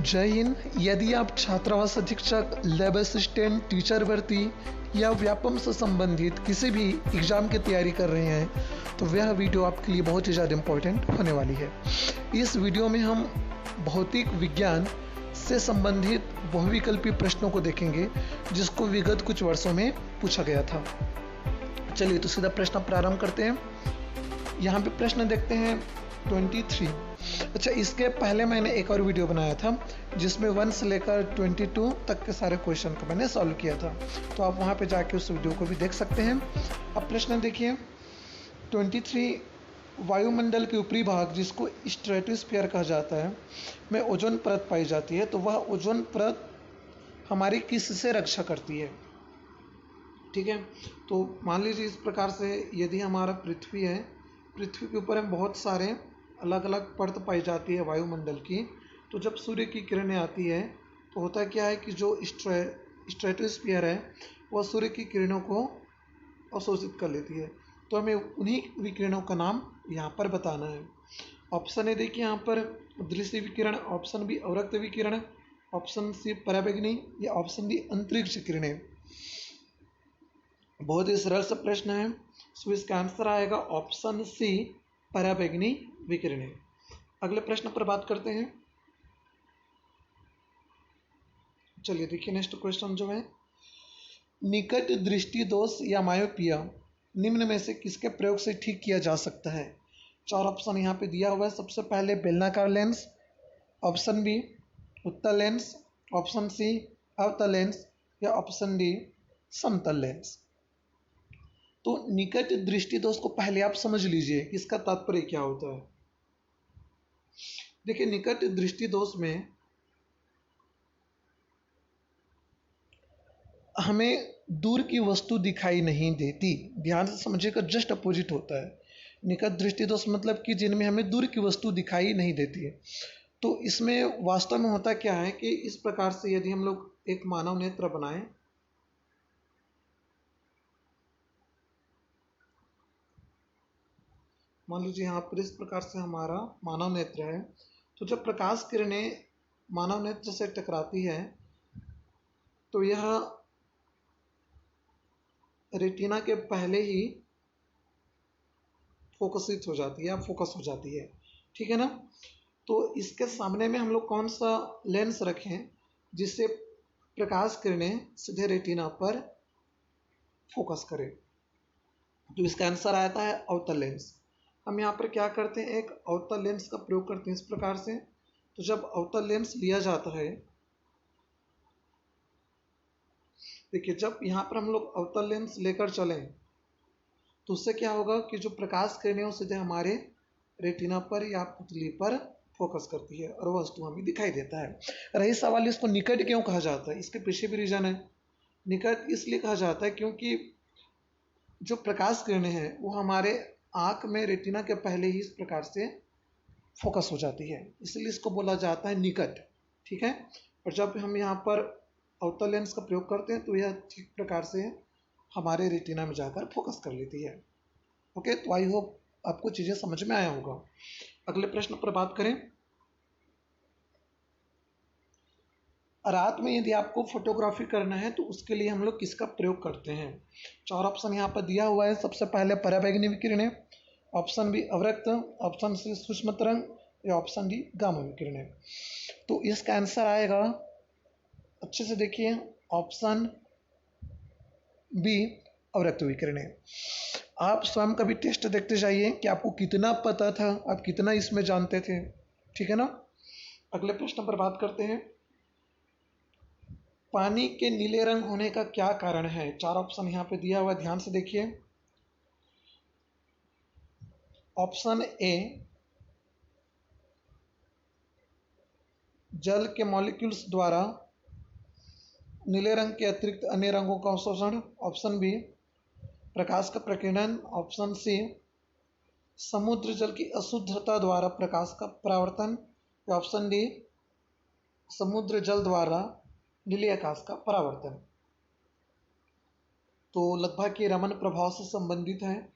जय हिंद। यदि आप छात्रावास अधीक्षक, लैब असिस्टेंट, टीचर भर्ती या व्यापम से संबंधित किसी भी एग्ज़ाम की तैयारी कर रहे हैं तो वह वीडियो आपके लिए बहुत ही ज़्यादा इम्पोर्टेंट होने वाली है। इस वीडियो में हम भौतिक विज्ञान से संबंधित बहुविकल्पी प्रश्नों को देखेंगे जिसको विगत कुछ वर्षों में पूछा गया था। चलिए तो सीधा प्रश्न प्रारंभ करते हैं। यहाँ पे प्रश्न देखते हैं 23। अच्छा, इसके पहले मैंने एक और वीडियो बनाया था जिसमें 1 से लेकर 22 तक के सारे क्वेश्चन को मैंने सॉल्व किया था, तो आप वहाँ पे जाके उस वीडियो को भी देख सकते हैं। अब प्रश्न देखिए 23। वायुमंडल के ऊपरी भाग जिसको स्ट्रेटोस्फीयर कहा जाता है में ओजोन परत पाई जाती है, तो वह ओजोन परत हमारी किससे रक्षा करती है? ठीक है, तो मान लीजिए इस प्रकार से यदि हमारा पृथ्वी है, पृथ्वी के ऊपर हम बहुत सारे अलग अलग परत पाई जाती है वायुमंडल की, तो जब सूर्य की किरणें आती है तो होता क्या है कि जो स्ट्रेटोस्फीयर है वह सूर्य की किरणों को अवशोषित कर लेती है, तो हमें उन्हीं विकिरणों का नाम यहाँ पर बताना है। ऑप्शन ए देखिए यहाँ पर दृश्य विकिरण, ऑप्शन बी अवरक्त विकिरण, ऑप्शन सी पराबैंगनी या ऑप्शन डी अंतरिक्ष किरणें। बहुत ही सरल सा प्रश्न है, सो इसका आंसर आएगा ऑप्शन सी पराबैंगनी विकिरणें। अगले प्रश्न पर बात करते हैं। चलिए देखिए नेक्स्ट क्वेश्चन जो है, निकट दृष्टि दोष या मायोपिया निम्न में से किसके प्रयोग से ठीक किया जा सकता है? 4 ऑप्शन यहाँ पे दिया हुआ है। सबसे पहले बेलनाकार लेंस, ऑप्शन बी उत्तल लेंस, ऑप्शन सी अवतल लेंस या ऑप्शन डी समतल लेंस। तो निकट दृष्टि दोष को पहले आप समझ लीजिए कि इसका तात्पर्य क्या होता है। देखिए निकट दृष्टि दोष में हमें दूर की वस्तु दिखाई नहीं देती, ध्यान से समझिएगा, जस्ट अपोजिट होता है। निकट दृष्टि दोष मतलब कि जिनमें हमें दूर की वस्तु दिखाई नहीं देती है। तो इसमें वास्तव में होता क्या है कि इस प्रकार से यदि हम लोग एक मानव नेत्र बनाएं, मान लीजिए यहाँ पर इस प्रकार से हमारा मानव नेत्र है, तो जब प्रकाश किरणें मानव नेत्र से टकराती है तो यह रेटिना के पहले ही फोकसित हो जाती है, फोकस हो जाती है, ठीक है ना। तो इसके सामने में हम लोग कौन सा लेंस रखें जिससे प्रकाश किरणें सीधे रेटिना पर फोकस करें? तो इसका आंसर आता है अवतल लेंस। हम यहाँ पर क्या करते हैं, एक अवतल लेंस का प्रयोग करते हैं इस प्रकार से। तो जब अवतल लेंस लिया जाता है, देखिए जब यहाँ पर हम लोग अवतल लेंस लेकर चलें तो उससे क्या होगा कि जो प्रकाश किरणें सीधे हमारे रेटिना पर या पुतली पर फोकस करती है और वस्तु हमें दिखाई देता है। रही सवाल इसको निकट क्यों कहा जाता है, इसके पीछे भी रीजन है। निकट इसलिए कहा जाता है क्योंकि जो प्रकाश किरणें हैं वो हमारे आँख में रेटिना के पहले ही इस प्रकार से फोकस हो जाती है, इसलिए इसको बोला जाता है निकट, ठीक है। और जब हम यहाँ पर अवतल लेंस का प्रयोग करते हैं तो यह ठीक प्रकार से हमारे रेटिना में जाकर फोकस कर लेती है। ओके, तो आई होप आपको चीज़ें समझ में आया होगा। अगले प्रश्न पर बात करें। रात में यदि आपको फोटोग्राफी करना है तो उसके लिए हम लोग किसका प्रयोग करते हैं? 4 ऑप्शन यहाँ पर दिया हुआ है। सबसे पहले पराबैंगनी विकिरणें, ऑप्शन बी अवरक्त, ऑप्शन सी सूक्ष्म तरंग या ऑप्शन डी गामा विकिरणें। तो इसका आंसर आएगा, अच्छे से देखिए, ऑप्शन बी अवरक्त विकिरणें। आप स्वयं कभी टेस्ट देखते जाइए कि आपको कितना पता था, आप कितना इसमें जानते थे, ठीक है ना। अगले प्रश्न पर बात करते हैं। पानी के नीले रंग होने का क्या कारण है? 4 ऑप्शन यहाँ पे दिया हुआ है, ध्यान से देखिए। ऑप्शन ए जल के मॉलिक्यूल्स द्वारा नीले रंग के अतिरिक्त अन्य रंगों का अवशोषण, ऑप्शन बी प्रकाश का प्रकीर्णन, ऑप्शन सी समुद्र जल की अशुद्धता द्वारा प्रकाश का परावर्तन या ऑप्शन डी समुद्र जल द्वारा नीले आकाश का परावर्तन। तो लगभग ये रमन प्रभाव से संबंधित है,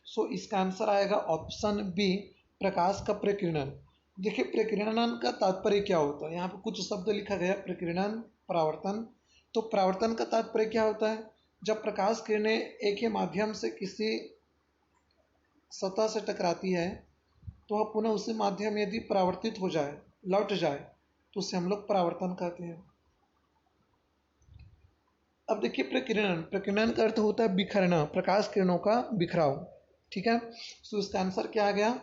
सो इसका आंसर आएगा ऑप्शन बी प्रकाश का प्रकीर्णन। देखिए प्रकीर्णन का तात्पर्य क्या होता है, यहाँ पे कुछ शब्द लिखा गया प्रकीर्णन, परावर्तन। तो परावर्तन का तात्पर्य क्या होता है, जब प्रकाश किरणें एक ही माध्यम से किसी सतह से टकराती है तो वह पुनः उसी माध्यम यदि परावर्तित हो जाए, लौट जाए, तो उसे हम लोग परावर्तन कहते हैं। अब देखिए प्रकीर्णन, प्रकीर्णन का अर्थ होता है बिखरना, प्रकाश किरणों का बिखराव। ठीक है, तो इसका आंसर क्या आ गया,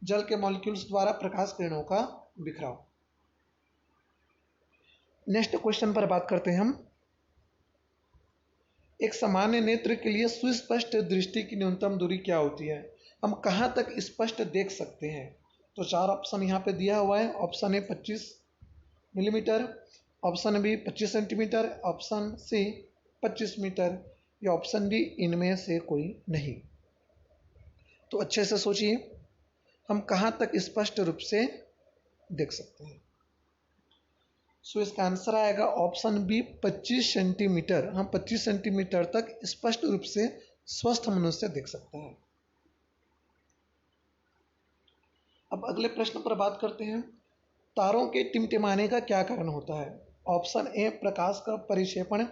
जल के मॉलिक्यूल्स द्वारा प्रकाश किरणों का बिखराव। नेक्स्ट क्वेश्चन पर बात करते हैं हम। एक सामान्य नेत्र के लिए सुस्पष्ट दृष्टि की न्यूनतम दूरी क्या होती है, हम कहाँ तक स्पष्ट देख सकते हैं। तो चार ऑप्शन यहाँ पे दिया हुआ है। Option A 25 millimetre, option B 25 centimetre, option C 25 metre या ऑप्शन डी इनमें से कोई नहीं। तो अच्छे से सोचिए, हम कहाँ तक स्पष्ट रूप से देख सकते हैं। सो इसका आंसर आएगा ऑप्शन बी 25 सेंटीमीटर। हम 25 सेंटीमीटर तक स्पष्ट रूप से स्वस्थ मनुष्य देख सकते हैं। अब अगले प्रश्न पर बात करते हैं, तारों के टिमटिमाने का क्या कारण होता है। ऑप्शन ए प्रकाश का परिक्षेपण,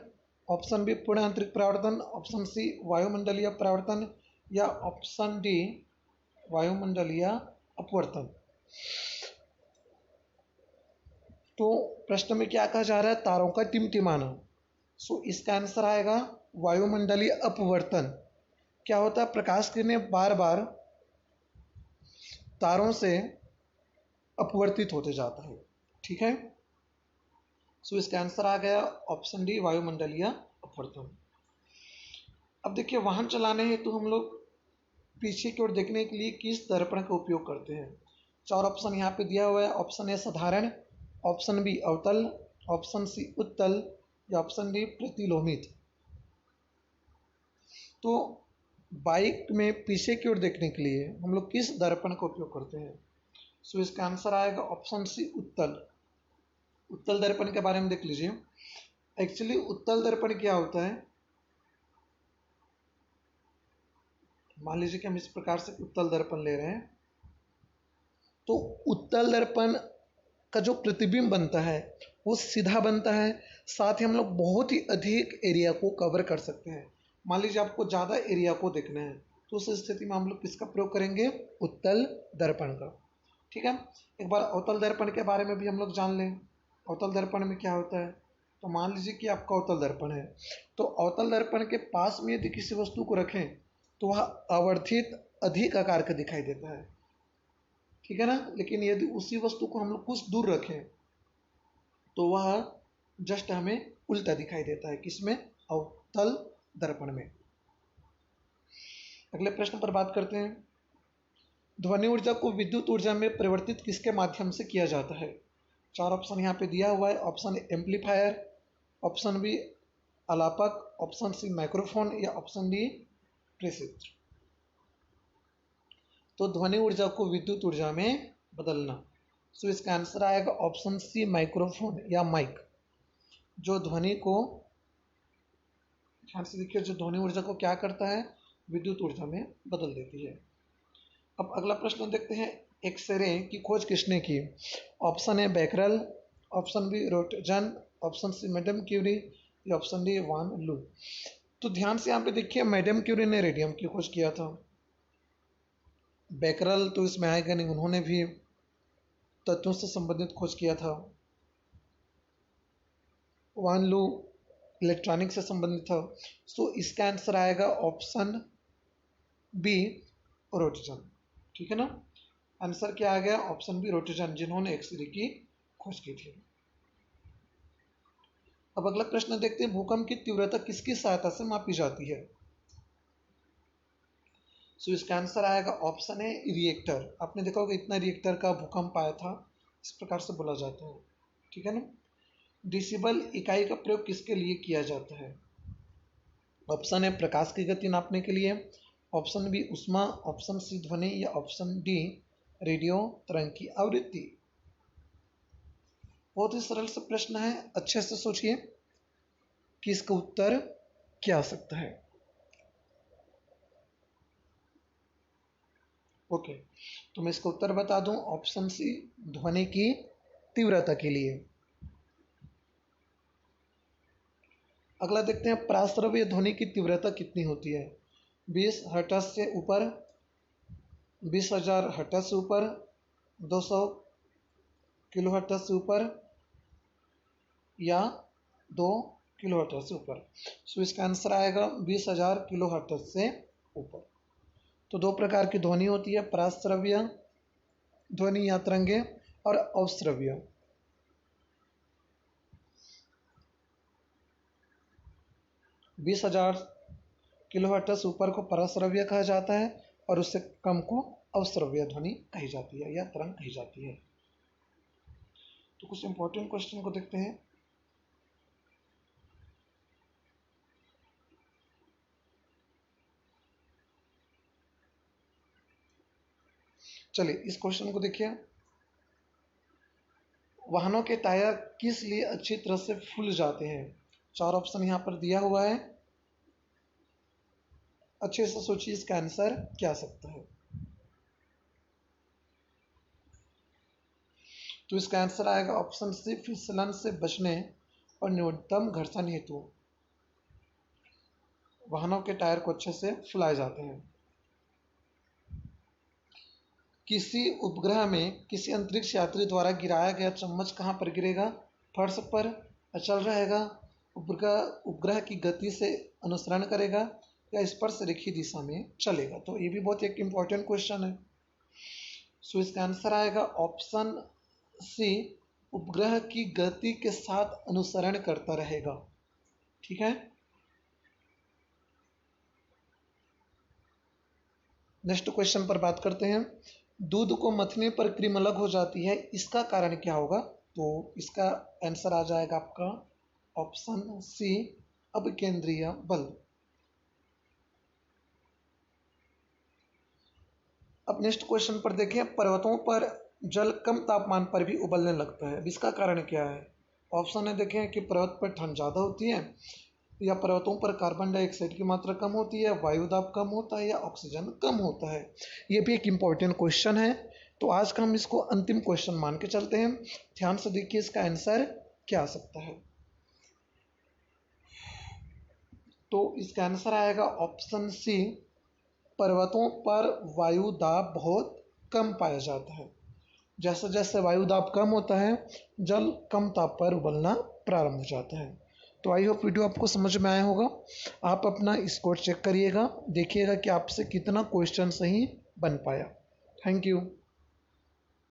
ऑप्शन बी पूर्ण आंतरिक परावर्तन, ऑप्शन सी वायुमंडलीय परावर्तन या ऑप्शन डी वायुमंडलीय अपवर्तन। तो प्रश्न में क्या कहा जा रहा है, तारों का टिमटिमाना। सो इसका आंसर आएगा वायुमंडलीय अपवर्तन। क्या होता है, प्रकाश किरणें बार बार तारों से अपवर्तित होते जाता है। ठीक है, सो इसका आंसर आ गया ऑप्शन डी वायुमंडलीय अपवर्तन। अब देखिए वाहन चलाने हैं तो हम लोग पीछे की ओर देखने के लिए किस दर्पण का उपयोग करते हैं। चार ऑप्शन यहाँ पे दिया हुआ है। ऑप्शन ए साधारण, ऑप्शन बी अवतल, ऑप्शन सी उत्तल या ऑप्शन डी प्रतिलोमित। तो बाइक में पीछे की ओर देखने के लिए हम लोग किस दर्पण का उपयोग करते हैं। सो इसका आंसर आएगा ऑप्शन सी उत्तल। उत्तल दर्पण के बारे में देख लीजिए। एक्चुअली उत्तल दर्पण क्या होता है, मान लीजिए कि हम इस प्रकार से उत्तल दर्पण ले रहे हैं, तो उत्तल दर्पण का जो प्रतिबिंब बनता है वो सीधा बनता है, साथ ही हम लोग बहुत ही अधिक एरिया को कवर कर सकते हैं। मान लीजिए आपको ज़्यादा एरिया को देखना है तो उस स्थिति में हम लोग किसका प्रयोग करेंगे, उत्तल दर्पण का। ठीक है, एक बार अवतल दर्पण के बारे में भी हम लोग जान लें। अवतल दर्पण में क्या होता है, तो मान लीजिए कि आपका अवतल दर्पण है, तो अवतल दर्पण के पास में यदि किसी वस्तु को रखें तो वह आवर्धित अधिक आकार का दिखाई देता है। ठीक है ना, लेकिन यदि उसी वस्तु को हम लोग कुछ दूर रखें तो वह जस्ट हमें उल्टा दिखाई देता है। किसमें, अवतल दर्पण में। अगले प्रश्न पर बात करते हैं, ध्वनि ऊर्जा को विद्युत ऊर्जा में परिवर्तित किसके माध्यम से किया जाता है। चार ऑप्शन यहाँ पे दिया हुआ है। ऑप्शन एम्पलीफायर, ऑप्शन बी अलापक, ऑप्शन सी माइक्रोफोन या ऑप्शन डी प्रेषित्र। तो ध्वनि ऊर्जा को विद्युत ऊर्जा में बदलना। सो इसका आंसर आएगा ऑप्शन सी माइक्रोफोन या माइक, जो ध्वनि को, ध्यान से देखिए, जो ध्वनि ऊर्जा को क्या करता है, विद्युत ऊर्जा में बदल देती है। अब अगला प्रश्न देखते हैं, एक्सरे की खोज किसने की। Option A Becquerel, option B Roentgen, option C madam Curie या ऑप्शन डी वान लू। तो ध्यान से यहाँ पे देखिए, मैडम क्यूरी ने रेडियम की खोज किया था। बैकरल तो इसमें आएगा नहीं, उन्होंने भी तत्वों से संबंधित खोज किया था। वान लू इलेक्ट्रॉनिक से संबंधित था। सो इसका आंसर आएगा ऑप्शन बी रोटजन। ठीक है ना, आंसर क्या आ गया, ऑप्शन बी रोटजन, जिन्होंने एक्सरे की खोज की थी। अब अगला प्रश्न देखते हैं, भूकंप की तीव्रता किसकी सहायता से मापी जाती है। सो इसका आंसर आएगा ऑप्शन है रिएक्टर। आपने देखा होगा इतना रिएक्टर का भूकंप आया था, इस प्रकार से बोला जाता है। ठीक है ना, डिसिबल इकाई का प्रयोग किसके लिए किया जाता है। ऑप्शन है प्रकाश की गति नापने के लिए, ऑप्शन बी उष्मा, ऑप्शन सी ध्वनि या ऑप्शन डी रेडियो तरंग की आवृत्ति। बहुत ही सरल सा प्रश्न है, अच्छे से सोचिए कि इसका उत्तर क्या हो सकता है। ओके, तो मैं इसका उत्तर बता दूं, ऑप्शन सी ध्वनि की तीव्रता के लिए। अगला देखते हैं, प्राश्रव्य ध्वनि की तीव्रता कितनी होती है? 20 हर्ट्ज से ऊपर, 20,000 हर्ट्ज से ऊपर, 200 किलो हर्ट्ज से ऊपर या 2 किलो हर्ट्ज से ऊपर। सो इसका आंसर आएगा 20,000 किलो हर्ट्ज से ऊपर। तो दो प्रकार की ध्वनि होती है, प्राश्रव्य ध्वनि या तरंगे और अवश्रव्य। 20,000 किलो हर्ट्ज से ऊपर को प्राश्रव्य कहा जाता है और उससे कम को अवश्रव्य ध्वनि कही जाती है या तरंग कही जाती है। तो कुछ इंपॉर्टेंट क्वेश्चन को देखते हैं। चलिए इस क्वेश्चन को देखिए, वाहनों के टायर किस लिए अच्छी तरह से फूल जाते हैं? 4 ऑप्शन यहाँ पर दिया हुआ है, अच्छे से सोचिए इसका आंसर क्या आ सकता है। तो इसका आंसर आएगा ऑप्शन सी, फिसलन से बचने और न्यूनतम घर्षण हेतु वाहनों के टायर को अच्छे से फुलाए जाते हैं। किसी उपग्रह में किसी अंतरिक्ष यात्री द्वारा गिराया गया चम्मच कहाँ पर गिरेगा? फर्श पर, अचल रहेगा, उपग्रह की गति से अनुसरण करेगा या स्पर्श रेखीय दिशा में चलेगा? तो ये भी बहुत एक इम्पॉर्टेंट क्वेश्चन है। सो इसका आंसर आएगा ऑप्शन सी, उपग्रह की गति के साथ अनुसरण करता रहेगा। ठीक है, नेक्स्ट क्वेश्चन पर बात करते हैं। दूध को मथने पर क्रीम अलग हो जाती है, इसका कारण क्या होगा? तो इसका आंसर आ जाएगा आपका ऑप्शन सी, अपकेंद्रीय बल। अब नेक्स्ट क्वेश्चन पर देखें, पर्वतों पर जल कम तापमान पर भी उबलने लगता है, इसका कारण क्या है? ऑप्शन है देखें कि पर्वत पर ठंड ज़्यादा होती है, या पर्वतों पर कार्बन डाइऑक्साइड की मात्रा कम होती है, वायु दाब कम होता है या ऑक्सीजन कम होता है। ये भी एक इम्पॉर्टेंट क्वेश्चन है, तो आज का हम इसको अंतिम क्वेश्चन मान के चलते हैं। ध्यान से देखिए इसका आंसर क्या आ सकता है। तो इसका आंसर आएगा ऑप्शन सी, पर्वतों पर वायु दाब बहुत कम पाया जाता है। जैसे जैसे वायु दाब कम होता है, जल कम ताप पर उबलना प्रारंभ हो जाता है। तो आई होप वीडियो आपको समझ में आया होगा। आप अपना स्कोर चेक करिएगा, देखिएगा कि आपसे कितना क्वेश्चन सही बन पाया। Thank you.